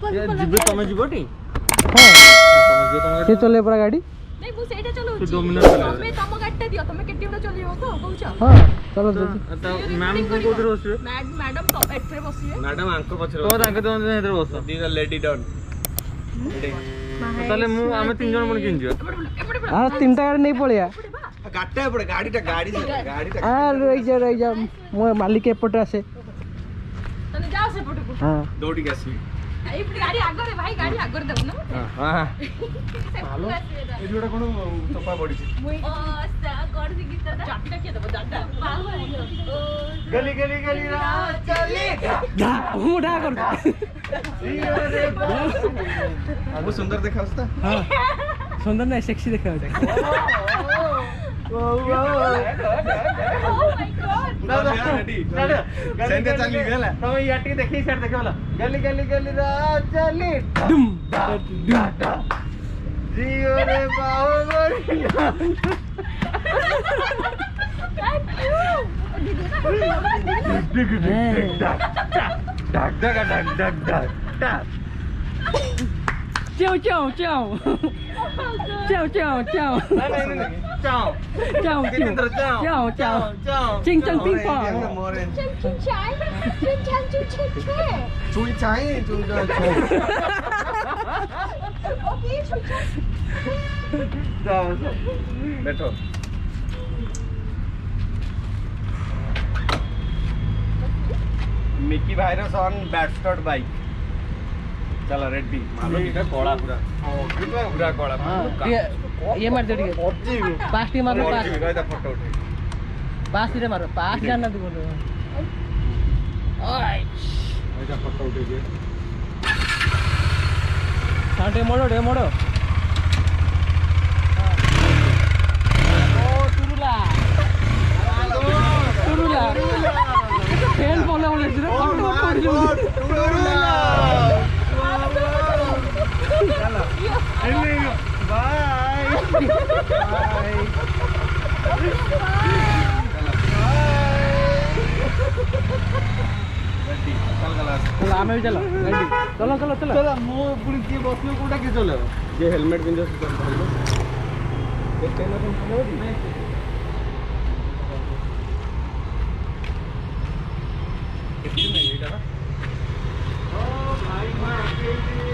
जिबे तमे जिबोटी हां तमे जो तमे के चले पूरा गाड़ी नहीं वो सेटा चलो तू डोमिनर चला तमे तम गाडीटा दियो तमे केटी उडा चलियो को कहूछ हां चलो मैम को कोदर बसबे मैडम तो एथरे बसिए मैडम आंको पछरे तो तांके तो हेदर बस दीदा लेडी डन ताले मु आमे तीन जन मन किन जियो हां तीनटा गाड़ी नहीं पळिया गाटा पड़े गाड़ीटा आ रही जा मो मालिक एपटे आसे तने जाओ से पटको हां दौड़ी के आसी ए गाड़ी आगर भाई गाड़ी आगर देबो ना हां हेलो ए जोडा कोन चपा पड़ी छी मुई ओ सा कोड सी गीत दा चाटीटा के देबो चाटा गली गली गली रात चलेगा धा हुडा कर वो सुंदर देखाउस त हां सुंदर नहीं सेक्सी देखा ओ माय गॉड सेंटे चली गेला तो याटी देखी साइड देखे वाला गली गली गली रात चली डुम जियो रे Baahubali Ciao ciao ciao. Ciao ciao ciao. Ciao. Ciao Ciao. ciao ciao. Ciao. Ching chang ping pong. чинឆាយчинឆាយជួយឈេ Chui chai, chui chai.អូខេជួយឆា Ciao. बैठो. मिकी भाई सॉन्ग बैटस्टॉट बाइक चला रेडी मालो किटा कोला पूरा पूरा कोला ये मार दे ठीक पास टी मारो पास रहता फोटो उठे पास रे मारो पास जाना तू बोलो ओए ऐसा फोटो उठे जे साटे मोड़ो ओ तुरुला फैन बोले फोटो आमे भी चलो चलो मो पुणी किए बसलो कोटा के चलो जे हेलमेट पिंजो से धरलो देखते ना तुम चलो दी कितने नहीं बेटा ओ भाई मां अकेले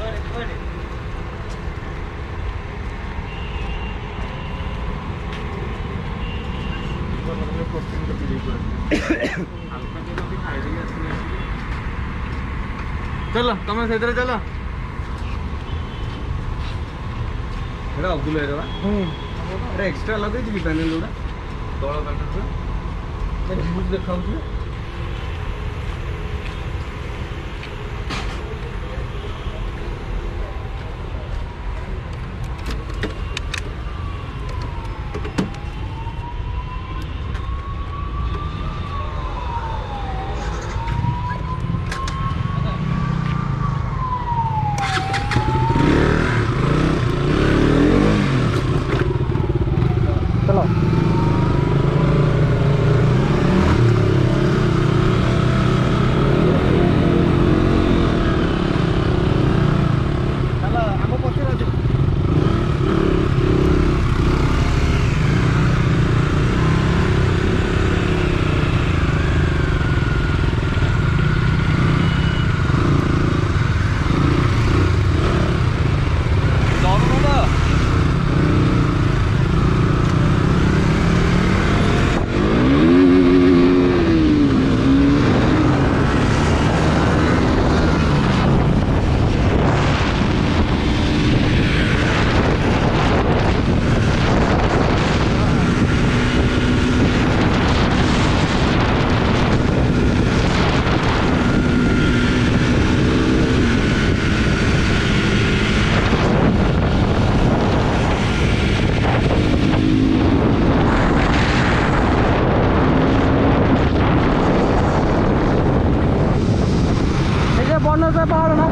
और चलो तुम से चलो अब्दुल अरे एक्स्ट्रा लगे पैनल गुड़ा तल पैनल देखा पहाड़ ना